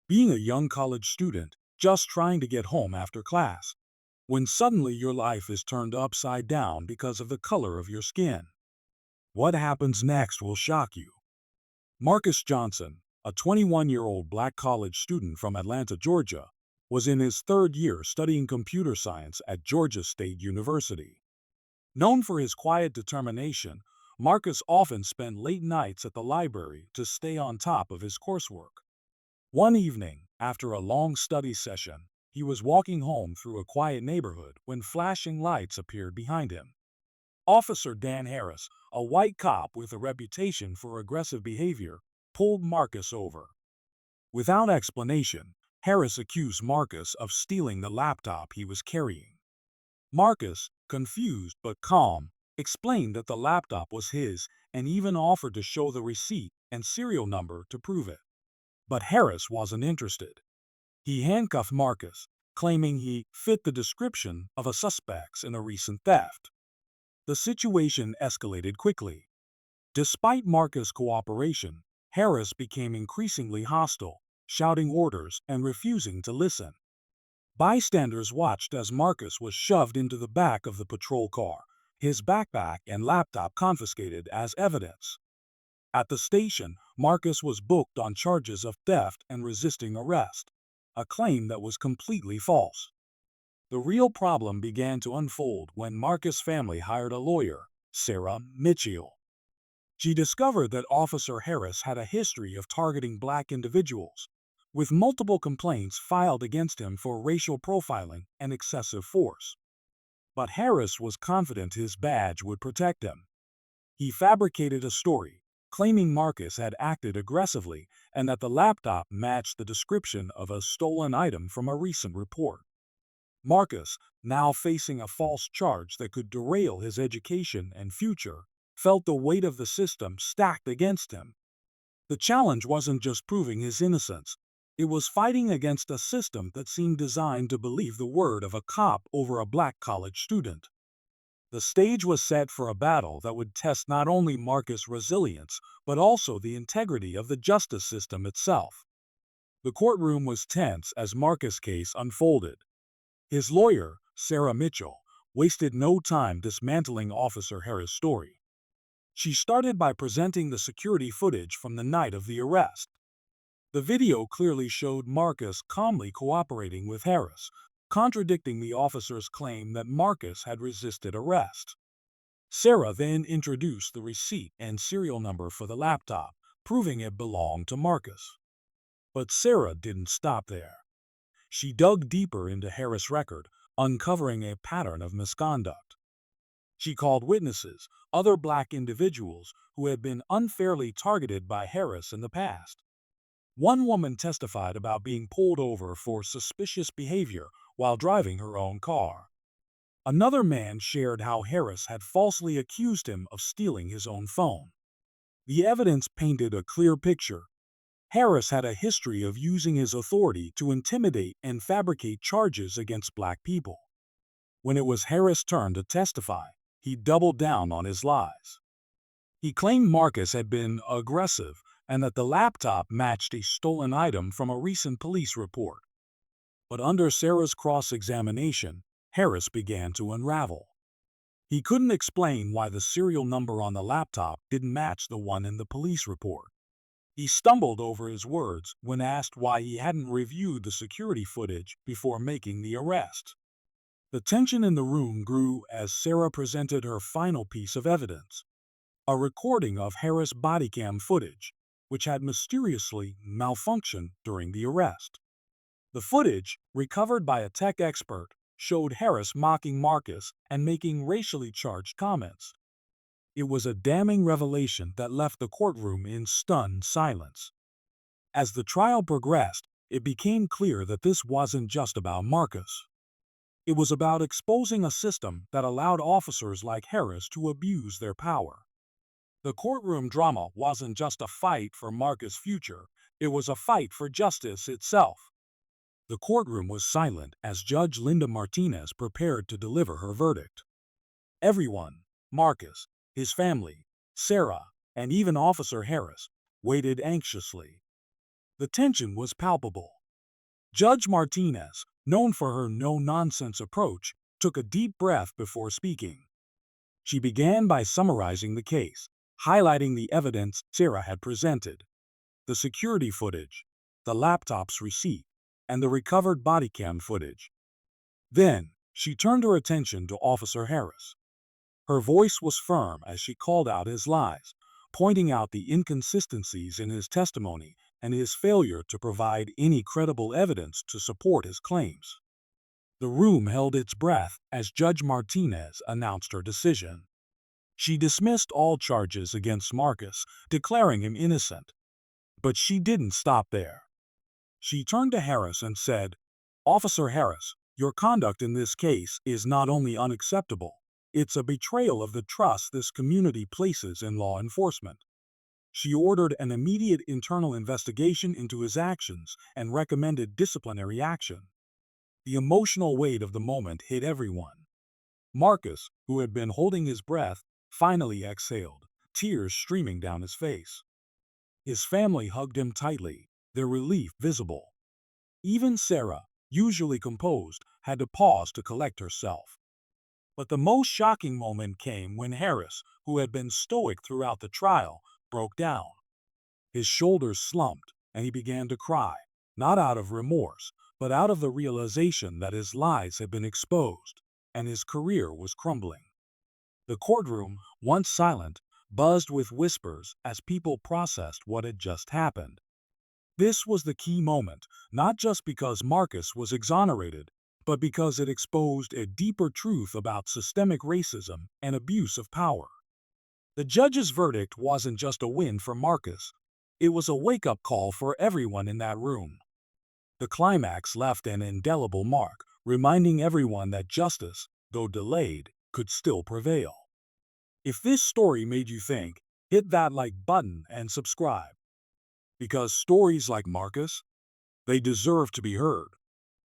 Being a young college student, just trying to get home after class, when suddenly your life is turned upside down because of the color of your skin. What happens next will shock you. Marcus Johnson, a 21-year-old black college student from Atlanta, Georgia, was in his third year studying computer science at Georgia State University. Known for his quiet determination, Marcus often spent late nights at the library to stay on top of his coursework. One evening, after a long study session, he was walking home through a quiet neighborhood when flashing lights appeared behind him. Officer Dan Harris, a white cop with a reputation for aggressive behavior, pulled Marcus over. Without explanation, Harris accused Marcus of stealing the laptop he was carrying. Marcus, confused but calm, explained that the laptop was his and even offered to show the receipt and serial number to prove it. But Harris wasn't interested. He handcuffed Marcus, claiming he fit the description of a suspect in a recent theft. The situation escalated quickly. Despite Marcus' cooperation, Harris became increasingly hostile, shouting orders and refusing to listen. Bystanders watched as Marcus was shoved into the back of the patrol car, his backpack and laptop confiscated as evidence. At the station, Marcus was booked on charges of theft and resisting arrest, a claim that was completely false. The real problem began to unfold when Marcus' family hired a lawyer, Sarah Mitchell. She discovered that Officer Harris had a history of targeting black individuals, with multiple complaints filed against him for racial profiling and excessive force. But Harris was confident his badge would protect him. He fabricated a story, claiming Marcus had acted aggressively and that the laptop matched the description of a stolen item from a recent report. Marcus, now facing a false charge that could derail his education and future, felt the weight of the system stacked against him. The challenge wasn't just proving his innocence, it was fighting against a system that seemed designed to believe the word of a cop over a black college student. The stage was set for a battle that would test not only Marcus' resilience, but also the integrity of the justice system itself. The courtroom was tense as Marcus' case unfolded. His lawyer, Sarah Mitchell, wasted no time dismantling Officer Harris' story. She started by presenting the security footage from the night of the arrest. The video clearly showed Marcus calmly cooperating with Harris, contradicting the officer's claim that Marcus had resisted arrest. Sarah then introduced the receipt and serial number for the laptop, proving it belonged to Marcus. But Sarah didn't stop there. She dug deeper into Harris' record, uncovering a pattern of misconduct. She called witnesses, other black individuals who had been unfairly targeted by Harris in the past. One woman testified about being pulled over for suspicious behavior while driving her own car. Another man shared how Harris had falsely accused him of stealing his own phone. The evidence painted a clear picture. Harris had a history of using his authority to intimidate and fabricate charges against black people. When it was Harris' turn to testify, he doubled down on his lies. He claimed Marcus had been aggressive and that the laptop matched a stolen item from a recent police report. But under Sarah's cross-examination, Harris began to unravel. He couldn't explain why the serial number on the laptop didn't match the one in the police report. He stumbled over his words when asked why he hadn't reviewed the security footage before making the arrest. The tension in the room grew as Sarah presented her final piece of evidence, a recording of Harris' bodycam footage, which had mysteriously malfunctioned during the arrest. The footage, recovered by a tech expert, showed Harris mocking Marcus and making racially charged comments. It was a damning revelation that left the courtroom in stunned silence. As the trial progressed, it became clear that this wasn't just about Marcus. It was about exposing a system that allowed officers like Harris to abuse their power. The courtroom drama wasn't just a fight for Marcus' future, it was a fight for justice itself. The courtroom was silent as Judge Linda Martinez prepared to deliver her verdict. Everyone, Marcus, his family, Sarah, and even Officer Harris, waited anxiously. The tension was palpable. Judge Martinez, known for her no-nonsense approach, took a deep breath before speaking. She began by summarizing the case, highlighting the evidence Sarah had presented: the security footage, the laptop's receipt, and the recovered bodycam footage. Then, she turned her attention to Officer Harris. Her voice was firm as she called out his lies, pointing out the inconsistencies in his testimony and his failure to provide any credible evidence to support his claims. The room held its breath as Judge Martinez announced her decision. She dismissed all charges against Marcus, declaring him innocent. But she didn't stop there. She turned to Harris and said, "Officer Harris, your conduct in this case is not only unacceptable, it's a betrayal of the trust this community places in law enforcement." She ordered an immediate internal investigation into his actions and recommended disciplinary action. The emotional weight of the moment hit everyone. Marcus, who had been holding his breath, finally exhaled, tears streaming down his face. His family hugged him tightly, their relief visible. Even Sarah, usually composed, had to pause to collect herself. But the most shocking moment came when Harris, who had been stoic throughout the trial, broke down. His shoulders slumped, and he began to cry, not out of remorse, but out of the realization that his lies had been exposed, and his career was crumbling. The courtroom, once silent, buzzed with whispers as people processed what had just happened. This was the key moment, not just because Marcus was exonerated, but because it exposed a deeper truth about systemic racism and abuse of power. The judge's verdict wasn't just a win for Marcus, it was a wake-up call for everyone in that room. The climax left an indelible mark, reminding everyone that justice, though delayed, could still prevail. If this story made you think, hit that like button and subscribe. Because stories like Marcus, they deserve to be heard.